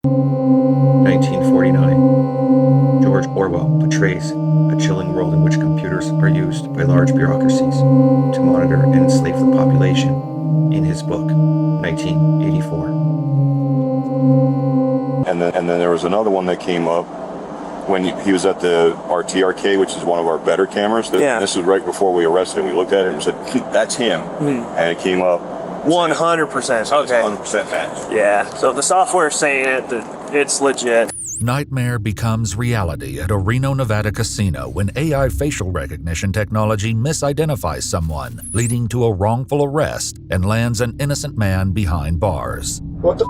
1949. George Orwell portrays a chilling world in which computers are used by large bureaucracies to monitor and enslave the population in his book, 1984. And then there was another one that came up when he was at the RTRK, which is one of our better cameras. Yeah. This was right before we arrested him. We looked at it and said, that's him. And it came up 100%. Okay. 100% match. Yeah. So if the software's saying it, that it's legit. Nightmare becomes reality at a Reno, Nevada casino when AI facial recognition technology misidentifies someone, leading to a wrongful arrest and lands an innocent man behind bars. What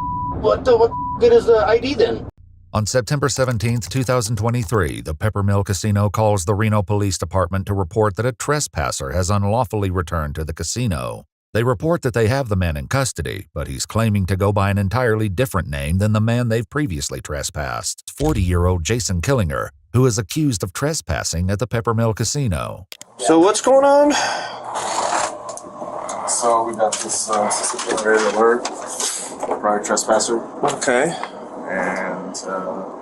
good is the ID then? On September 17, 2023, the Peppermill Casino calls the Reno Police Department to report that a trespasser has unlawfully returned to the casino. They report that they have the man in custody, but he's claiming to go by an entirely different name than the man they've previously trespassed, 40-year-old Jason Killinger, who is accused of trespassing at the Peppermill Casino. So what's going on? So we got this system-generated alert, prior trespasser. Okay. And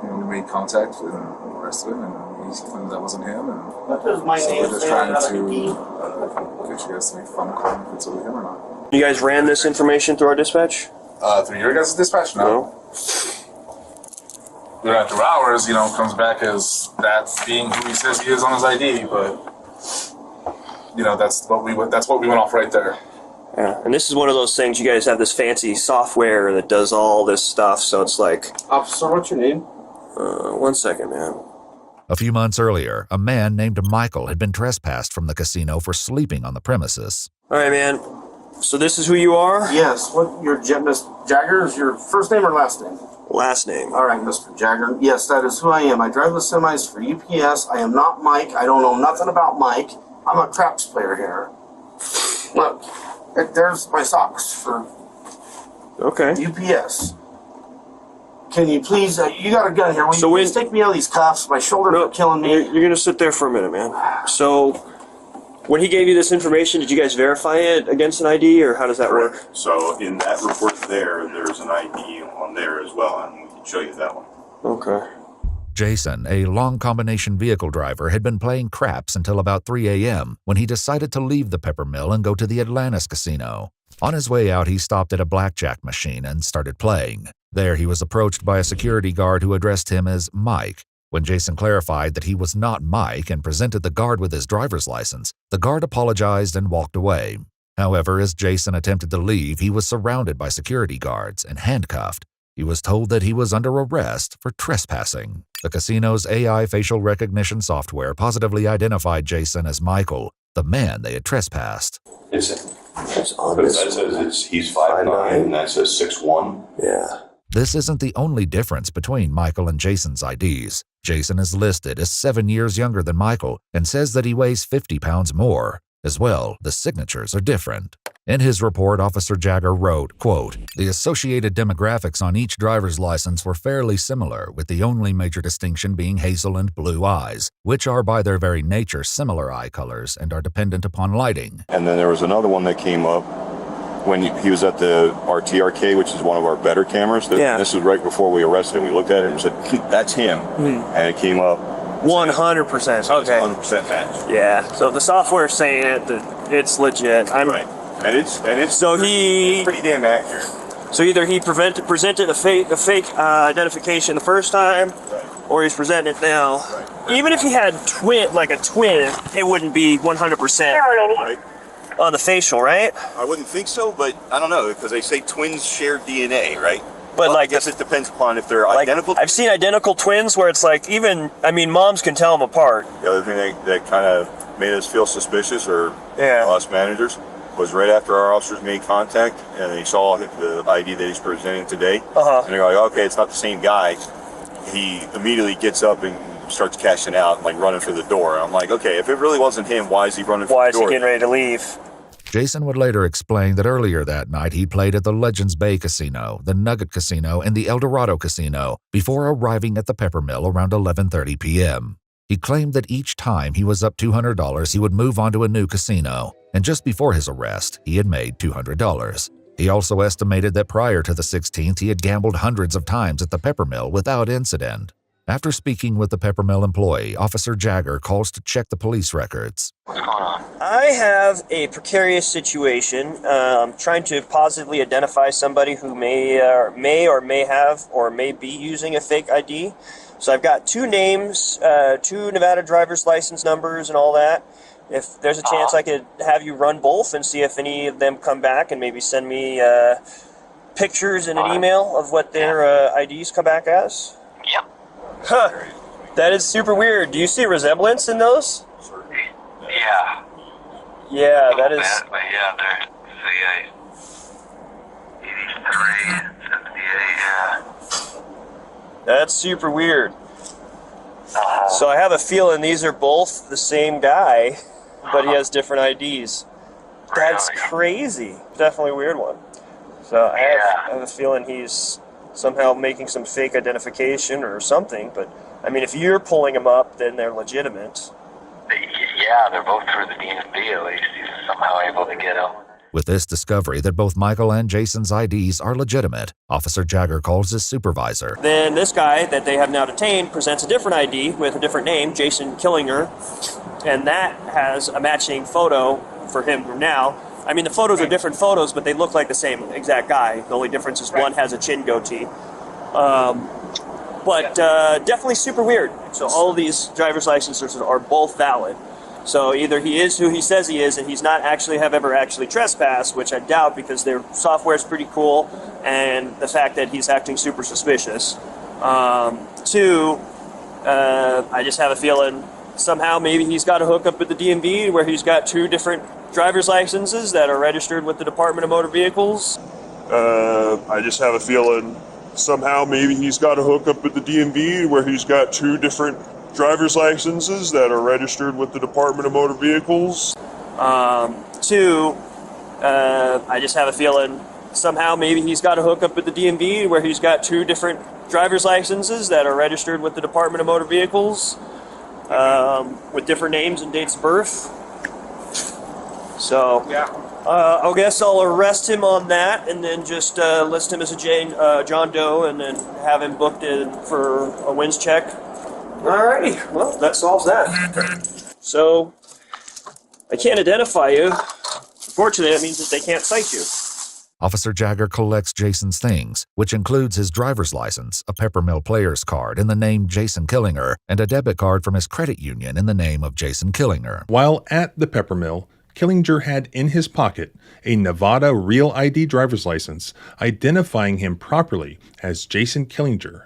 we made contact and arrested him, and he claimed that wasn't him. And What does my so name we're just say trying on to the ID? get you guys to make a phone call if it's really him or not. You guys ran this information through our dispatch? Through your guys' dispatch? No. Through after hours, comes back as that being who he says he is on his ID, but that's what we went off right there. Yeah. And this is one of those things, you guys have this fancy software that does all this stuff, so it's like... Officer, what's your name? 1 second, man. A few months earlier, a man named Michael had been trespassed from the casino for sleeping on the premises. All right, man. So this is who you are? Yes. What Miss Jagger is your first name or last name? Last name. All right, Mr. Jagger. Yes, that is who I am. I drive the semis for UPS. I am not Mike. I don't know nothing about Mike. I'm a craps player here. Look, there's my socks for Okay. UPS. Can you please, you got a gun here. Will you please take me out of these cuffs? My shoulders are killing me. You're going to sit there for a minute, man. So, when he gave you this information, did you guys verify it against an ID, or how does that work? So in that report there's an ID on there as well, and we can show you that one. Okay. Jason, a long combination vehicle driver, had been playing craps until about 3 a.m. when he decided to leave the Peppermill and go to the Atlantis Casino. On his way out, he stopped at a blackjack machine and started playing. There, he was approached by a security guard who addressed him as Mike. When Jason clarified that he was not Mike and presented the guard with his driver's license, the guard apologized and walked away. However, as Jason attempted to leave, he was surrounded by security guards and handcuffed. He was told that he was under arrest for trespassing. The casino's AI facial recognition software positively identified Jason as Michael, the man they had trespassed. It's on this. That says he's 5'9", and that says 6'1". Yeah. This isn't the only difference between Michael and Jason's IDs. Jason is listed as 7 years younger than Michael and says that he weighs 50 pounds more. As well, the signatures are different. In his report, Officer Jagger wrote, quote, "The associated demographics on each driver's license were fairly similar, with the only major distinction being hazel and blue eyes, which are by their very nature similar eye colors and are dependent upon lighting." And then there was another one that came up when he was at the RTRK, which is one of our better cameras. Yeah. This was right before we arrested him. We looked at it and said, that's him. And it came up 100%. Okay. 100% match. Yeah. So if the software's saying it, that it's legit. Right. And it's So he pretty damn accurate. So either he presented a fake identification the first time, or he's presenting it now. Right. Even if he had a twin, it wouldn't be 100% Right. on the facial, right? I wouldn't think so, but I don't know, because they say twins share DNA, right? But well, I guess it depends upon if they're identical. I've seen identical twins where it's like moms can tell them apart. The other thing that kind of made us feel suspicious, or us managers, was right after our officers made contact and they saw the ID that he's presenting today. And they're like, okay, it's not the same guy. He immediately gets up and starts cashing out, like running for the door. I'm like, okay, if it really wasn't him, why is he running for the door? Why is he getting ready to leave? Jason would later explain that earlier that night he played at the Legends Bay Casino, the Nugget Casino, and the El Dorado Casino before arriving at the Peppermill around 11:30 p.m. He claimed that each time he was up $200, he would move on to a new casino, and just before his arrest, he had made $200. He also estimated that prior to the 16th, he had gambled hundreds of times at the peppermill without incident. After speaking with the peppermill employee, Officer Jagger calls to check the police records. What's going on? I have a precarious situation. Trying to positively identify somebody who may or may have or may be using a fake ID. So I've got 2 names, 2 Nevada driver's license numbers and all that. If there's a chance I could have you run both and see if any of them come back and maybe send me pictures in an email of what their IDs come back as. Yep. Huh. That is super weird. Do you see resemblance in those? Yeah. Yeah, that is... But yeah, they're the 83, 78, yeah. That's super weird. So I have a feeling these are both the same guy, but he has different IDs. That's Really? crazy. Definitely a weird one. So I have a feeling he's somehow making some fake identification or something, but I mean, if you're pulling them up, then they're legitimate. Yeah, they're both through the DMV at least. He's somehow able to get them. With this discovery that both Michael and Jason's IDs are legitimate, Officer Jagger calls his supervisor. Then this guy that they have now detained presents a different ID with a different name, Jason Killinger, and that has a matching photo for him now. I mean, the photos are different photos, but they look like the same exact guy. The only difference is one has a chin goatee. But definitely super weird. So all of these driver's licenses are both valid. So either he is who he says he is, and he's not actually ever actually trespassed, which I doubt because their software is pretty cool, and the fact that he's acting super suspicious. 2, I just have a feeling somehow maybe he's got a hookup at the DMV where he's got 2 different driver's licenses that are registered with the Department of Motor Vehicles. I just have a feeling somehow maybe he's got a hookup at the DMV where he's got 2 different driver's licenses that are registered with the Department of Motor Vehicles. 2, I just have a feeling somehow maybe he's got a hookup at the DMV where he's got 2 different driver's licenses that are registered with the Department of Motor Vehicles with different names and dates of birth. So I guess I'll arrest him on that and then just list him as a John Doe and then have him booked in for a wins check. Alrighty, well, that solves that. So, I can't identify you. Unfortunately, that means that they can't cite you. Officer Jagger collects Jason's things, which includes his driver's license, a peppermill player's card in the name Jason Killinger, and a debit card from his credit union in the name of Jason Killinger. While at the peppermill, Killinger had in his pocket a Nevada Real ID driver's license identifying him properly as Jason Killinger,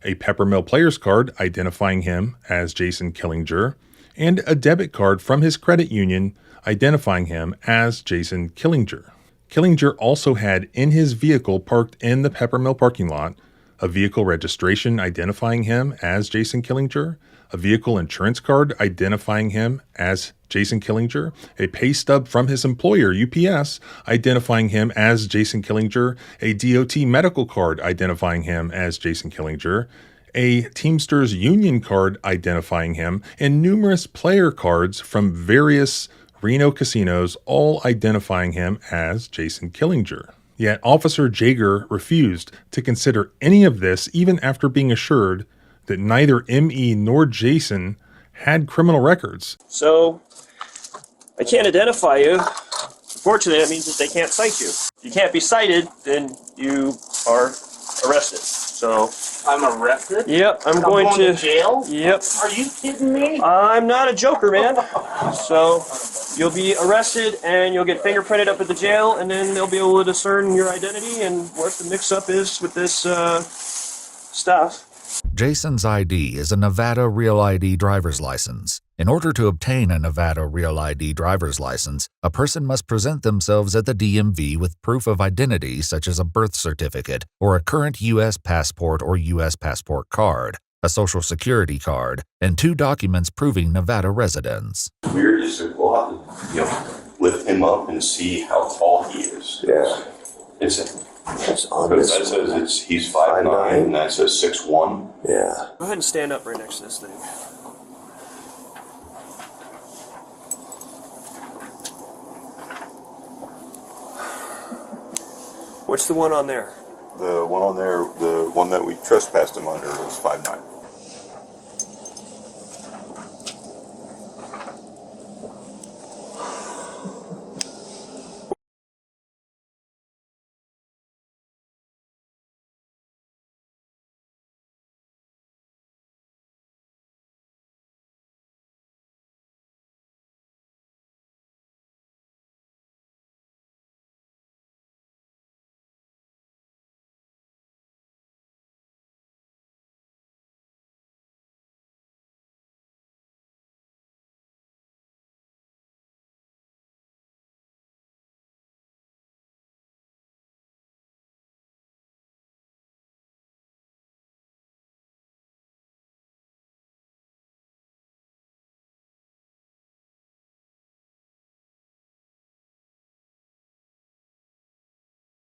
a peppermill player's card identifying him as Jason Killinger, and a debit card from his credit union identifying him as Jason Killinger. Killinger also had in his vehicle parked in the peppermill parking lot a vehicle registration identifying him as Jason Killinger, a vehicle insurance card identifying him as Jason Killinger, a pay stub from his employer, UPS, identifying him as Jason Killinger, a DOT medical card identifying him as Jason Killinger, a Teamsters union card identifying him, and numerous player cards from various Reno casinos, all identifying him as Jason Killinger. Yet Officer Jagger refused to consider any of this even after being assured that neither M.E. nor Jason had criminal records. So, I can't identify you. Unfortunately, that means that they can't cite you. If you can't be cited, then you are arrested. So, I'm arrested? yep, I'm going going to jail? Yep. Are you kidding me? I'm not a joker, man. So, you'll be arrested and you'll get fingerprinted up at the jail, and then they'll be able to discern your identity and what the mix-up is with this stuff. Jason's ID is a Nevada Real ID driver's license. In order to obtain a Nevada Real ID driver's license, a person must present themselves at the DMV with proof of identity such as a birth certificate or a current U.S. passport or U.S. passport card, a social security card, and 2 documents proving Nevada residence. Weird is that we'll have to, lift him up and see how tall he is. Yeah. Because that says he's 5'9", and that says 6'1". Yeah. Go ahead and stand up right next to this thing. What's the one on there? The one on there, the one that we trespassed him under was 5'9".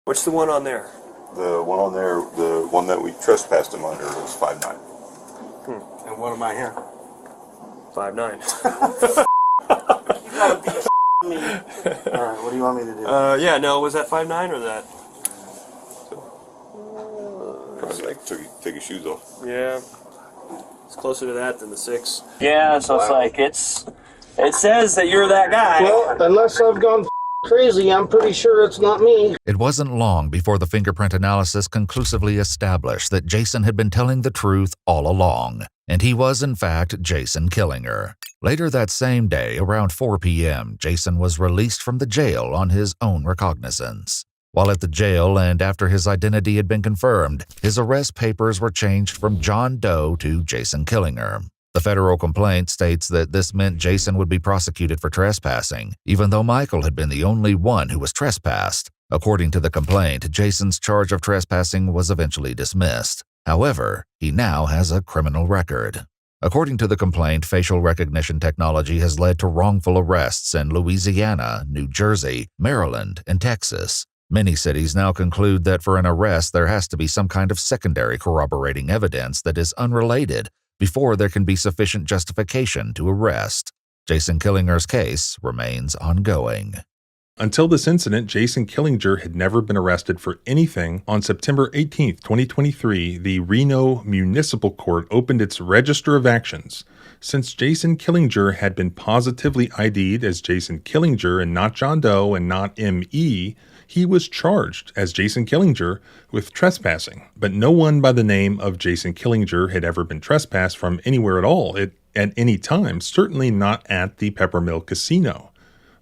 What's the one on there? The one on there, the one that we trespassed him under was 5'9". And what am I here? 5'9". You gotta be me. Alright, what do you want me to do? Yeah, no, was that 5'9" or that? Probably like take his shoes off. Yeah. It's closer to that than the 6. Yeah, so it's like, it says that you're that guy. Well, unless I've gone crazy, I'm pretty sure it's not me. It wasn't long before the fingerprint analysis conclusively established that Jason had been telling the truth all along, and he was in fact Jason Killinger. Later that same day, around 4 p.m., Jason was released from the jail on his own recognizance. While at the jail and after his identity had been confirmed, his arrest papers were changed from John Doe to Jason Killinger. The federal complaint states that this meant Jason would be prosecuted for trespassing, even though Michael had been the only one who was trespassed. According to the complaint, Jason's charge of trespassing was eventually dismissed. However, he now has a criminal record. According to the complaint, facial recognition technology has led to wrongful arrests in Louisiana, New Jersey, Maryland, and Texas. Many cities now conclude that for an arrest there has to be some kind of secondary corroborating evidence that is unrelated before there can be sufficient justification to arrest. Jason Killinger's case remains ongoing. Until this incident, Jason Killinger had never been arrested for anything. On September 18, 2023, the Reno Municipal Court opened its register of actions. Since Jason Killinger had been positively ID'd as Jason Killinger and not John Doe and not M.E., he was charged as Jason Killinger with trespassing. But no one by the name of Jason Killinger had ever been trespassed from anywhere at all at any time, certainly not at the Peppermill Casino.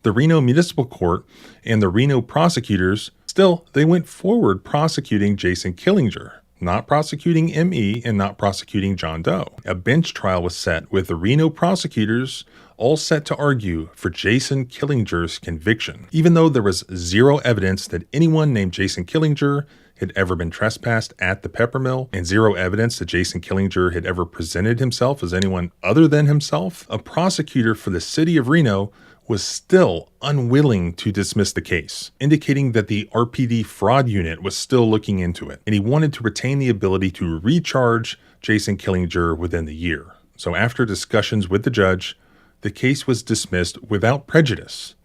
The Reno Municipal Court and the Reno prosecutors, still, they went forward prosecuting Jason Killinger, not prosecuting M.E. and not prosecuting John Doe. A bench trial was set with the Reno prosecutors all set to argue for Jason Killinger's conviction, even though there was zero evidence that anyone named Jason Killinger had ever been trespassed at the Peppermill, and zero evidence that Jason Killinger had ever presented himself as anyone other than himself. A prosecutor for the city of Reno was still unwilling to dismiss the case, indicating that the RPD fraud unit was still looking into it, and he wanted to retain the ability to recharge Jason Killinger within the year. So after discussions with the judge, the case was dismissed without prejudice,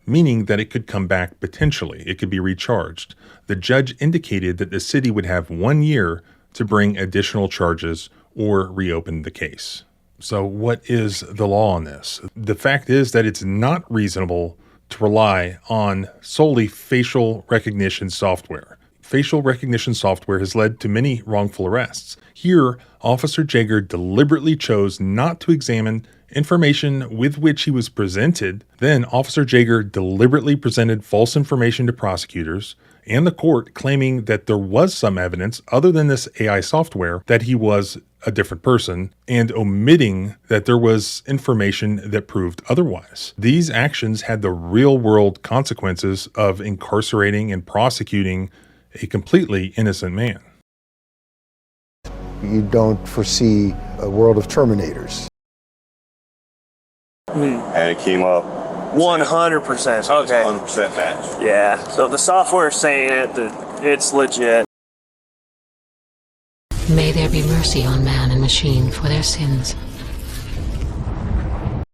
meaning that it could come back potentially. It could be recharged. The judge indicated that the city would have 1 year to bring additional charges or reopen the case. So what is the law on this? The fact is that it's not reasonable to rely on solely facial recognition software. Facial recognition software has led to many wrongful arrests. Here, Officer Jaeger deliberately chose not to examine information with which he was presented. Then Officer Jaeger deliberately presented false information to prosecutors and the court, claiming that there was some evidence other than this AI software that he was a different person, and omitting that there was information that proved otherwise. These actions had the real-world consequences of incarcerating and prosecuting a completely innocent man. You don't foresee a world of Terminators. And it came up 100%. Okay. 100% match. Yeah. So the software is saying it, that it's legit. May there be mercy on man and machine for their sins,